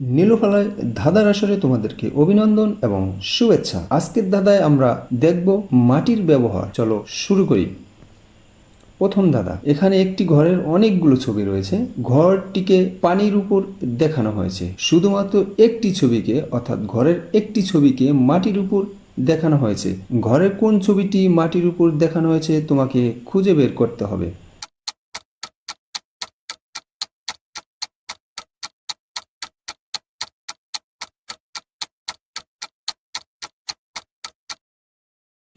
নীলুফালায় ধাঁধার আসরে তোমাদেরকে অভিনন্দন এবং শুভেচ্ছা। আজকের ধাঁধায় আমরা দেখব মাটির ব্যবহার। চলো শুরু করি। প্রথম ধাঁধা, এখানে একটি ঘরের অনেকগুলো ছবি রয়েছে। ঘরটিকে পানির উপর দেখানো হয়েছে। শুধুমাত্র একটি ছবিকে, অর্থাৎ ঘরের একটি ছবিকে মাটির উপর দেখানো হয়েছে। ঘরের কোন ছবিটি মাটির উপর দেখানো হয়েছে তোমাকে খুঁজে বের করতে হবে।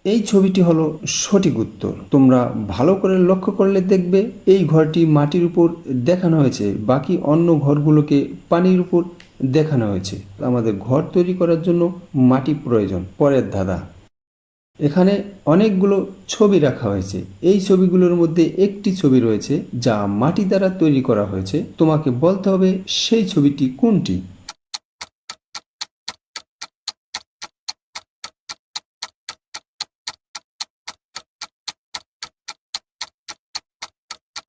এই ছবিটি হলো সঠিক উত্তর। তোমরা ভালো করে লক্ষ্য করলে দেখবে এই ঘরটি মাটির উপর দেখানো হয়েছে, বাকি অন্য ঘরগুলোকে পানির উপর দেখানো হয়েছে। আমাদের ঘর তৈরি করার জন্য মাটি প্রয়োজন। পরের ধাঁধা, এখানে অনেকগুলো ছবি রাখা হয়েছে। এই ছবিগুলোর মধ্যে একটি ছবি রয়েছে যা মাটি দ্বারা তৈরি করা হয়েছে। তোমাকে বলতে হবে সেই ছবিটি কোনটি।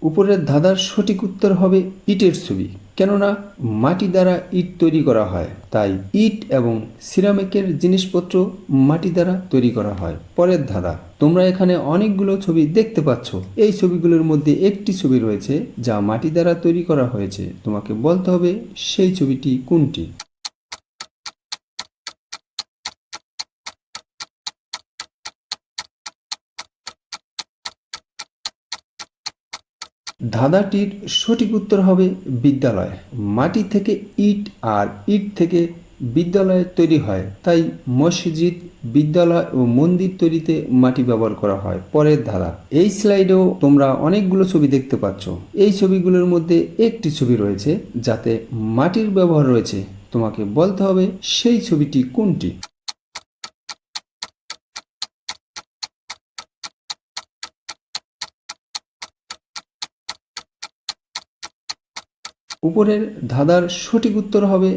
উপরের ধাঁধার সঠিক উত্তর হবে ইটের ছবি। কেননা মাটি দ্বারা ইট তৈরি করা হয়, তাই ইট এবং সিরামিকের জিনিসপত্র মাটি দ্বারা তৈরি করা হয়। পরের ধাঁধা, তোমরা এখানে অনেকগুলো ছবি দেখতে পাচ্ছ। এই ছবিগুলোর মধ্যে একটি ছবি রয়েছে যা মাটি দ্বারা তৈরি করা হয়েছে। তোমাকে বলতে হবে সেই ছবিটি কোনটি। ধাঁধাটির সঠিক উত্তর হবে বিদ্যালয়। মাটি থেকে ইট আর ইট থেকে বিদ্যালয় তৈরি হয়, তাই মসজিদ, বিদ্যালয় ও মন্দির তৈরিতে মাটি ব্যবহার করা হয়। পরের ধারা, এই স্লাইডেও তোমরা অনেকগুলো ছবি দেখতে পাচ্ছ। এই ছবিগুলোর মধ্যে একটি ছবি রয়েছে যাতে মাটির ব্যবহার রয়েছে। তোমাকে বলতে হবে সেই ছবিটি কোনটি। উপরের ধাঁধার সঠিক উত্তর হবে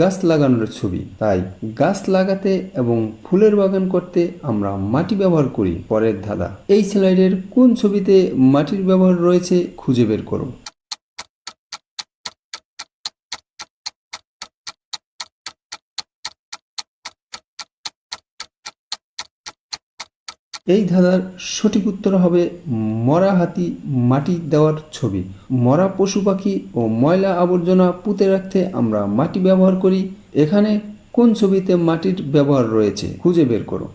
গাছ লাগানোর ছবি। তাই গাছ লাগাতে এবং ফুলের বাগান করতে আমরা মাটি ব্যবহার করি। পরের ধাঁধা, এই স্লাইডের কোন ছবিতে মাটির ব্যবহার রয়েছে খুঁজে বের করো। এই ধাঁধার সঠিক উত্তর হবে মরা হাতি মাটি দেওয়ার ছবি। মরা পশু পাখি ও ময়লা আবর্জনা পুঁতে রাখতে আমরা মাটি ব্যবহার করি। এখানে কোন ছবিতে মাটির ব্যবহার রয়েছে খুঁজে বের করো।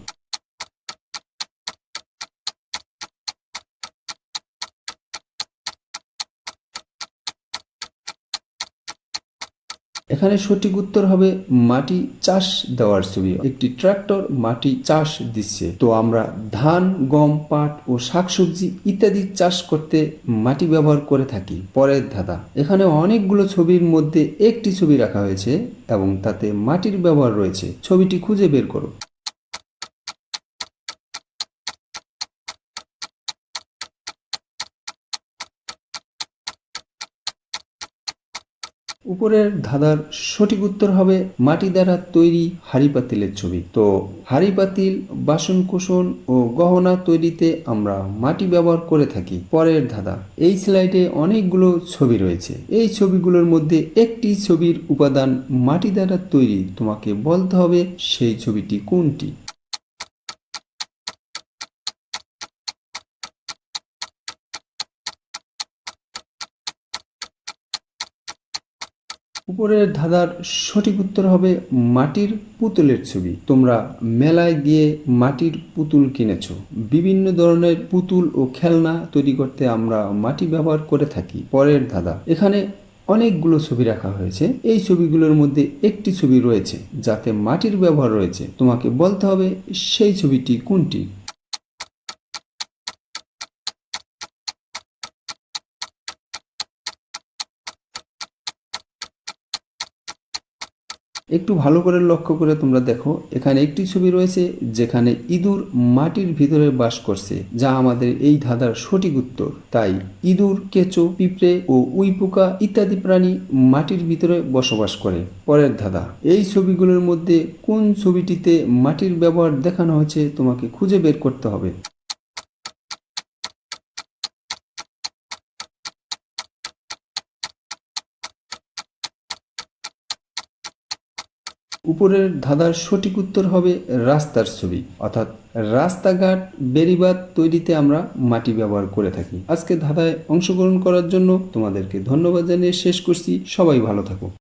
এখানে সঠিক উত্তর হবে মাটি চাষ দেওয়ার ছবি। একটি ট্রাক্টর মাটি চাষ দিচ্ছে। তো আমরা ধান, গম, পাট ও শাকসবজি ইত্যাদি চাষ করতে মাটি ব্যবহার করে থাকি। পরের ধাঁধা, এখানে অনেকগুলো ছবির মধ্যে একটি ছবি রাখা হয়েছে এবং তাতে মাটির ব্যবহার রয়েছে। ছবিটি খুঁজে বের করো। উপরের ধাঁধার সঠিক উত্তর হবে মাটি দ্বারা তৈরি হাঁড়ি পাতিলের ছবি। তো হাঁড়ি পাতিল, বাসন কোসন ও গহনা তৈরিতে আমরা মাটি ব্যবহার করে থাকি। পরের ধাঁধা, এই স্লাইডে অনেকগুলো ছবি রয়েছে। এই ছবিগুলোর মধ্যে একটি ছবির উপাদান মাটি দ্বারা তৈরি। তোমাকে বলতে হবে সেই ছবিটি কোনটি। উপরের ধাঁধার সঠিক উত্তর হবে মাটির পুতুলের ছবি। তোমরা মেলায় গিয়ে মাটির পুতুল কিনেছো। বিভিন্ন ধরনের পুতুল ও খেলনা তৈরি করতে আমরা মাটি ব্যবহার করে থাকি। পরের ধাঁধা, এখানে অনেকগুলো ছবি রাখা হয়েছে। এই ছবিগুলোর মধ্যে একটি ছবি রয়েছে যাতে মাটির ব্যবহার রয়েছে। তোমাকে বলতে হবে সেই ছবিটি কোনটি। একটু ভালো করে লক্ষ্য করে তোমরা দেখো, এখানে একটি ছবি রয়েছে যেখানে ইঁদুর মাটির ভিতরে বাস করছে, যা আমাদের এই ধাঁধার সঠিক উত্তর। তাই ইঁদুর, কেঁচো, পিঁপড়ে ও উইপোকা ইত্যাদি প্রাণী মাটির ভিতরে বসবাস করে। পরের ধাঁধা, এই ছবিগুলোর মধ্যে কোন ছবিটিতে মাটির ব্যবহার দেখানো হয়েছে তোমাকে খুঁজে বের করতে হবে। উপরের ধাঁধার সঠিক উত্তর হবে রাস্তার ছবি, অর্থাৎ রাস্তাঘাট বেড়িবাঁধ তৈরিতে আমরা মাটি ব্যবহার করে থাকি। আজকে ধাঁধায় অংশগ্রহণ করার জন্য তোমাদেরকে ধন্যবাদ জানিয়ে শেষ করছি। সবাই ভালো থাকো।